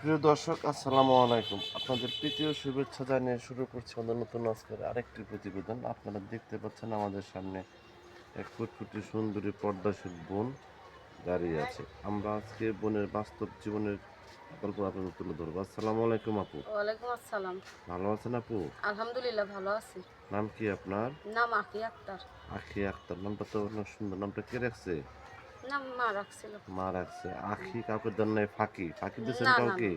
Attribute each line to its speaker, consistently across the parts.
Speaker 1: প্রিয় দর্শক, আসসালামু আলাইকুম। আপনাদের প্রীতীয় শুভেচ্ছা জানিয়ে শুরু করছি আমাদের নতুন আজকের আরেকটি প্রতিবেদন। আপনারা দেখতে পাচ্ছেন আমাদের সামনে এক ফুটফুটে সুন্দরী পর্দাশীল বোন দাঁড়িয়ে আছে। আমরা আজকে বোনের বাস্তব জীবনের গল্প আপনাদের তুলে ধরবো। আসসালামু আলাইকুম আপু।
Speaker 2: ওয়ালাইকুম আসসালাম।
Speaker 1: ভালো আছেন আপু?
Speaker 2: আলহামদুলিল্লাহ ভালো আছি।
Speaker 1: নাম কি আপনার?
Speaker 2: নাম আঁকি আক্তার।
Speaker 1: আখি আক্তার। নামটা তো অনেক সুন্দর। নামটা কে রাখছে?
Speaker 2: নাম মা রাখছিল।
Speaker 1: মা রাখছে। আখি কাউকে দেন নাই, ফাঁকি ফাঁকি দিয়েছেন
Speaker 2: না না
Speaker 1: কাউকে?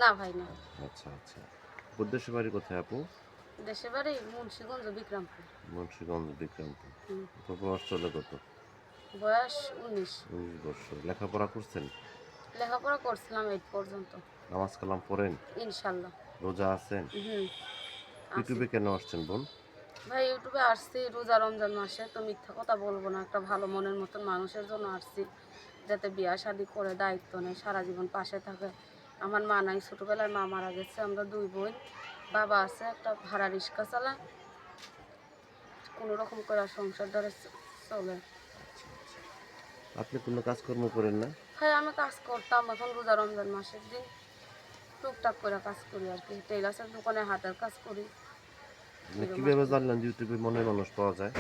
Speaker 2: না, না ভাই না।
Speaker 1: আচ্ছা আচ্ছা। উদ্দেশ্য বাড়ি কোথায় আপু?
Speaker 2: দেশের বাড়ি মুন্সিগঞ্জ বিক্রমপুর।
Speaker 1: মুন্সিগঞ্জ বিক্রমপুর।
Speaker 2: হুম।
Speaker 1: তো বয়স চলে কত?
Speaker 2: বয়স 19।
Speaker 1: 19 বছর। লেখাপড়া করছেন?
Speaker 2: লেখাপড়া করছিলাম 8 পর্যন্ত।
Speaker 1: নামাজ কালাম পড়েন?
Speaker 2: ইনশাল্লাহ।
Speaker 1: রোজা আছেন?
Speaker 2: হুম। আছি।
Speaker 1: ইউটিউবে কেন আসছেন বোন?
Speaker 2: ভাই ইউটিউবে আসছি রোজা রমজান মাসে, তো মিথ্যা কথা বলবো না, একটা ভালো মনের মতন মানুষের জন্য আসছি, যাতে বিয়া শাদি করে দায়িত্ব নেয়, সারা জীবন পাশে থাকে। আমার মা নাই, ছোটোবেলায় মা মারা গেছে, আমরা 2 বোন। বাবা আছে, একটা ভাড়া রিক্সা চালায়, কোনো রকম করে সংসার ধরে চলে।
Speaker 1: আচ্ছা আচ্ছা। আপনি কোনো কাজকর্ম করেন না?
Speaker 2: ভাই আমি কাজ করতাম, এখন রোজা রমজান মাসের দিন টুকটাক করে কাজ করি আর কি, টেলার্সের দোকানে হাতের কাজ করি
Speaker 1: আপনি
Speaker 2: এরকম আর
Speaker 1: কিভাবে
Speaker 2: কি।
Speaker 1: জানলেন যে ইউটিউবে মনের মানুষ পাওয়া যায়?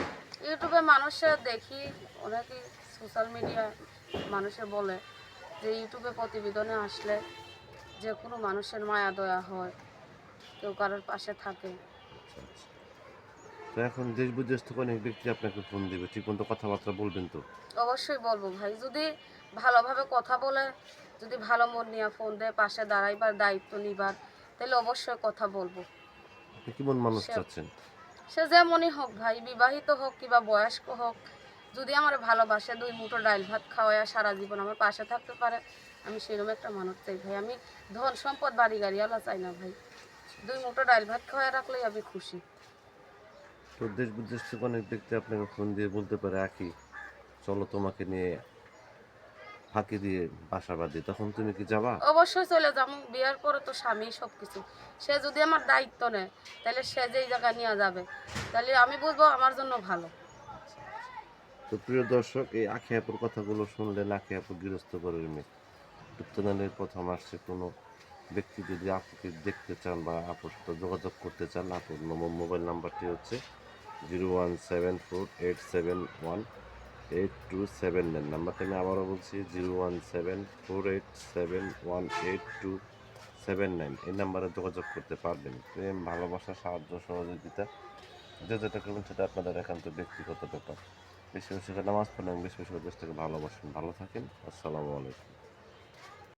Speaker 2: ইউটিউবে মানুষে দেখি, অনেকেই সোশ্যাল মিডিয়া মানুষে বলে যে ইউটিউবে প্রতিবেদনে আসলে যে কোনো মানুষের মায়া দয়া হয়, কেউ কারোর পাশে থাকে।
Speaker 1: আচ্ছা আচ্ছা। তো এখন দেশ বিদেশ থেকে অনেক ব্যক্তি আপনাকে ফোন দিবে, ঠিক মতো কথাবার্তা বলবেন তো?
Speaker 2: অবশ্যই বলবো ভাই, যদি ভালোভাবে কথা বলে, যদি ভালো মন নিয়ে ফোন দেয়, পাশে দাঁড়াইবার দায়িত্ব নিবার, তাহলে অবশ্যই কথা বলবো।
Speaker 1: আপনি কেমন মানুষ
Speaker 2: সে
Speaker 1: চাচ্ছেন?
Speaker 2: সে যেমনই হোক ভাই, বিবাহিত হোক কিংবা বয়স্ক হোক, যদি আমার ভালোবাসে, 2 মুঠো ডাল ভাত খাওয়ায় সারা জীবন আমার পাশে থাকতে পারে, আমি সেরকম একটা মানুষ চাই ভাই। আমি ধন সম্পদ বাড়ি গাড়িওয়ালা চাই না ভাই, 2 মুঠো ডাল ভাত খাওয়ায় রাখলেই আমি খুশি।
Speaker 1: তো দেশ বিদেশ থেকে অনেক ব্যক্তি আপনাকে ফোন দিয়ে বলতে পারে, আখি চলো তোমাকে নিয়ে ফাঁকি দিয়ে বাসা বাঁধি, তখন তুমি কি যাবা?
Speaker 2: অবশ্যই চলে যাবো, বিয়ের পরে তো স্বামী সব কিছু। সে যদি আমার দায়িত্ব নেয়, তাহলে সে যেই জায়গায় নিয়ে যাবে, তাহলে আমি বুঝবো আমার জন্য ভালো।
Speaker 1: আচ্ছা আচ্ছা। তো প্রিয় দর্শক, এই আখি আপুর কথাগুলো শুনলেন। আখি আপু গৃহস্থ ঘরের মেয়ে। ইউটিউব চ্যানেলের প্রথম আসছে। কোনো ব্যক্তি যদি আপুকে দেখতে চান বা আপুর সাথে যোগাযোগ করতে চান, আপুর মোবাইল নাম্বারটি হচ্ছে 01748718279। নাম্বারটা আমি আবারও বলছি, 01748718279। এই নাম্বারে যোগাযোগ করতে পারবেন। প্রেম, ভালোবাসা, সাহায্য, সহযোগিতা যে যেটা করবেন সেটা আপনাদের একান্ত ব্যক্তিগত ব্যাপার। বেশি বেশি করে নামাজ পড়েন, বেশি বেশি করে দেশটাকে ভালোবাসেন। ভালো থাকেন। আসসালামু আলাইকুম।